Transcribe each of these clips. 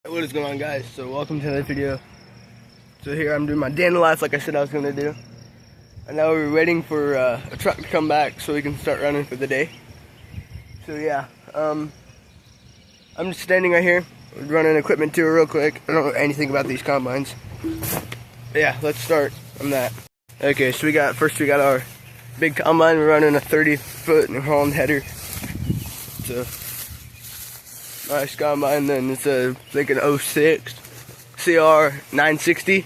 What is going on, guys? So welcome to another video. So here I'm doing my day in the life like I said I was going to do. And now we're waiting for a truck to come back so we can start running for the day. So yeah, I'm just standing right here. We're running equipment tour real quick. I don't know anything about these combines. But yeah, let's start on that. Okay, so we got our big combine. We're running a 30-foot New Holland header. It's a nice combine. Then it's a like an 06 CR 960,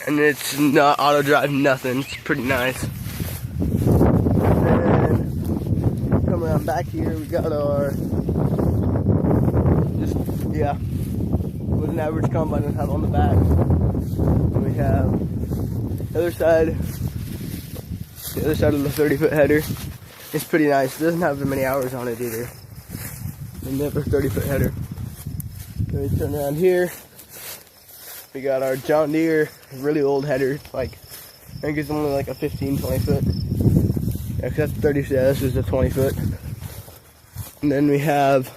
and it's not auto drive, nothing. It's pretty nice. And come around back here, we got our with an average combine we have on the back. And we have the other side of the 30-foot header. It's pretty nice. It doesn't have that many hours on it either. And never 30-foot header. Then we turn around here. We got our John Deere, really old header. Like, I think it's only like a 15, 20 foot. Yeah, cause that's 30. Yeah, this is a 20 foot. And then we have,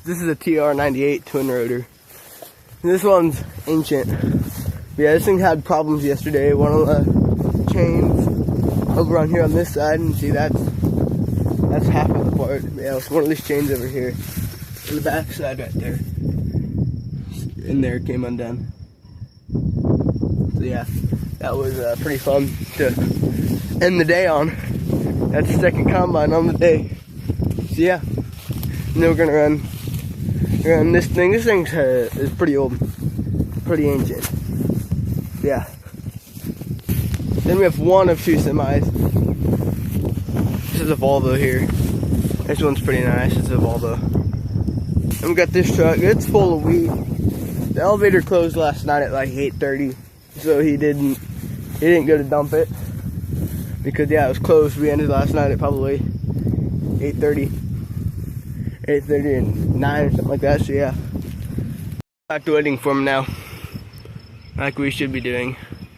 this is a TR98 twin rotor. And this one's ancient. Yeah, this thing had problems yesterday. One of the chains over on here on this side, and see that's half of the part. Yeah, it's one of these chains over here on the back side right there. In there, came undone. So yeah, that was pretty fun to end the day on. That's the second combine on the day. So yeah, and then we're gonna run this thing. This thing is pretty old, pretty ancient. Yeah. Then we have one of two semis. This is a Volvo here. This one's pretty nice. It's a Volvo. And we got this truck. It's full of wheat. The elevator closed last night at like 8:30, so he didn't go to dump it because yeah, it was closed. We ended last night at probably 8:30 and 9 or something like that. So yeah, back to waiting for him now, like we should be doing.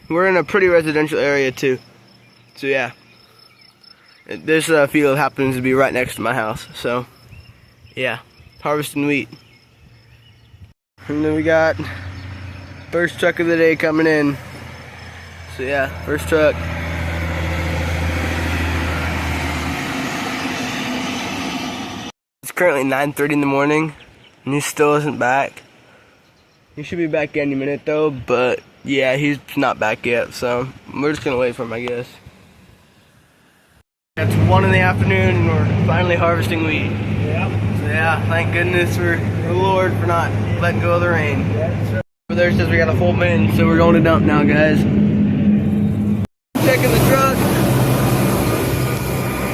We're in a pretty residential area too, so yeah. This field happens to be right next to my house, so yeah, harvesting wheat. And then we got first truck of the day coming in. So yeah, first truck. It's currently 9:30 in the morning, and he still isn't back. He should be back any minute though, but yeah, he's not back yet, so we're just gonna wait for him, I guess. It's 1 in the afternoon, and we're finally harvesting wheat. Yeah. So yeah, thank goodness for the Lord for not letting go of the rain. Yeah. Over there says we got a full bin, so we're going to dump now, guys. Checking the truck.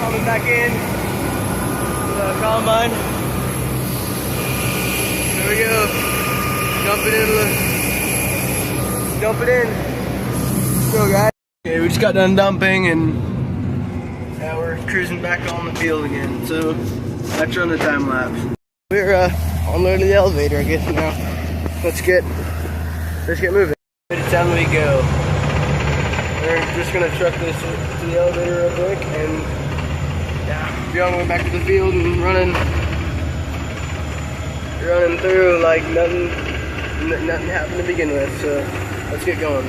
Coming back in. The combine. There we go. Dump it in. Let's go, guys. Okay, we just got done dumping, and now we're cruising back on the field again, so let's run the time lapse. We're unloading the elevator, I guess now. Let's get moving. It's time we go. We're just gonna truck this to the elevator real quick, and yeah, be on the way back to the field and running through like nothing happened to begin with. So let's get going.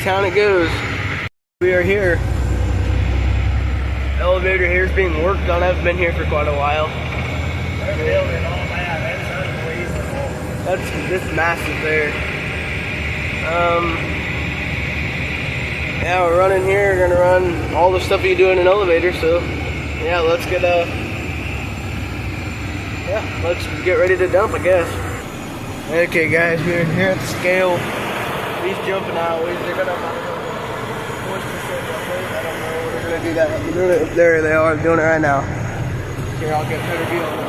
Town it goes. We are here. The elevator here is being worked on. I've been here for quite a while. They're building all that. That's unbelievable. This massive there. Yeah, we're running here. We're gonna run all the stuff you do in an elevator. So yeah, let's get ready to dump, I guess. Okay, guys, we're here at the scale. He's jumping out. They're gonna push the shit up there. I don't know. We're gonna do that. We're doing it up there. They are doing it right now. Here, I'll get a better view on it.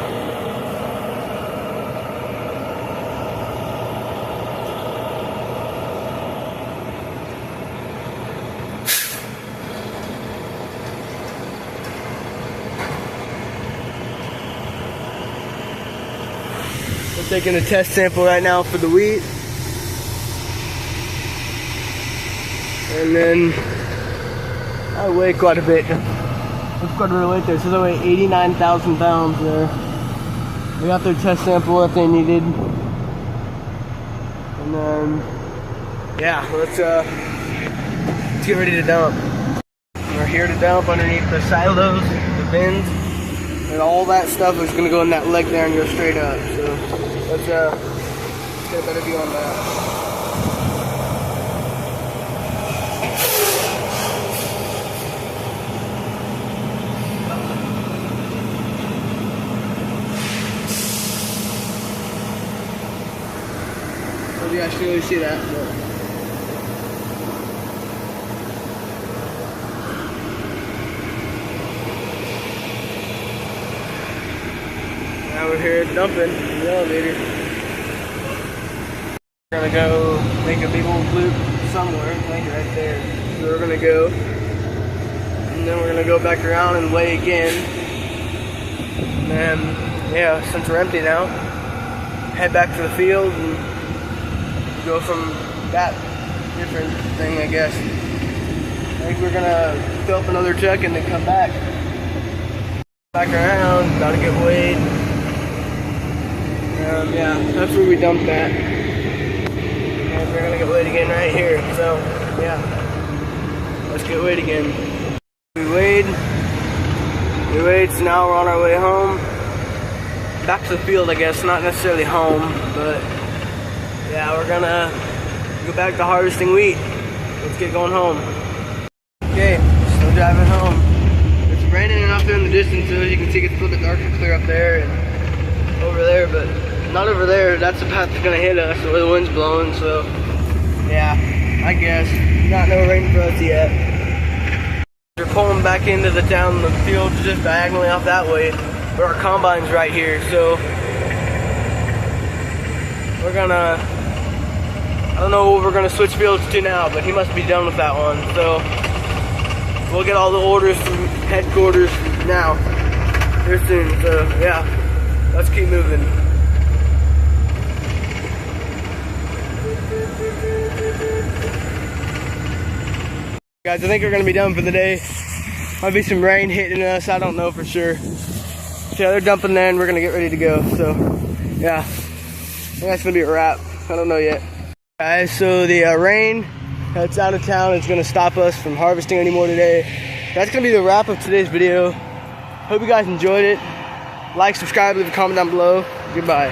We're taking a test sample right now for the wheat. And then I weigh quite a bit. That's quite a bit of weight there. So they weigh 89,000 pounds there. They got their test sample that they needed. And then, yeah, let's get ready to dump. We're here to dump underneath the silos, the bins, and all that stuff is gonna go in that leg there and go straight up. So let's get a better view on that. You guys can really see that. But now we're here dumping in the elevator. We're gonna go make a big old loop somewhere, like right there. So we're gonna go, and then we're gonna go back around and weigh again. And then, yeah, since we're empty now, head back to the field and go from that different thing, I guess. I think we're gonna fill up another truck and then come back around, gotta get weighed. Yeah, that's where we dumped that. And we're gonna get weighed again right here. So, yeah, let's get weighed again. We weighed, so now we're on our way home. Back to the field, I guess, not necessarily home, but yeah, we're gonna go back to harvesting wheat. Let's get going home. Okay, still driving home. It's raining enough there in the distance, so as you can see, it's a little bit dark and clear up there and over there, but not over there. That's the path that's gonna hit us where the wind's blowing. So yeah, I guess not no rain for us yet. We're pulling back into the town. The field's just diagonally off that way, but our combine's right here. So we're gonna, I don't know what we're gonna switch fields to now, but he must be done with that one. So we'll get all the orders from headquarters now, here soon. So yeah, let's keep moving. Guys, I think we're gonna be done for the day. Might be some rain hitting us, I don't know for sure. So yeah, they're dumping there and we're gonna get ready to go. So yeah, I think that's gonna be a wrap. I don't know yet. Guys, so the rain that's out of town is gonna stop us from harvesting anymore today. That's gonna be the wrap of today's video. Hope you guys enjoyed it. Like, subscribe, leave a comment down below. Goodbye.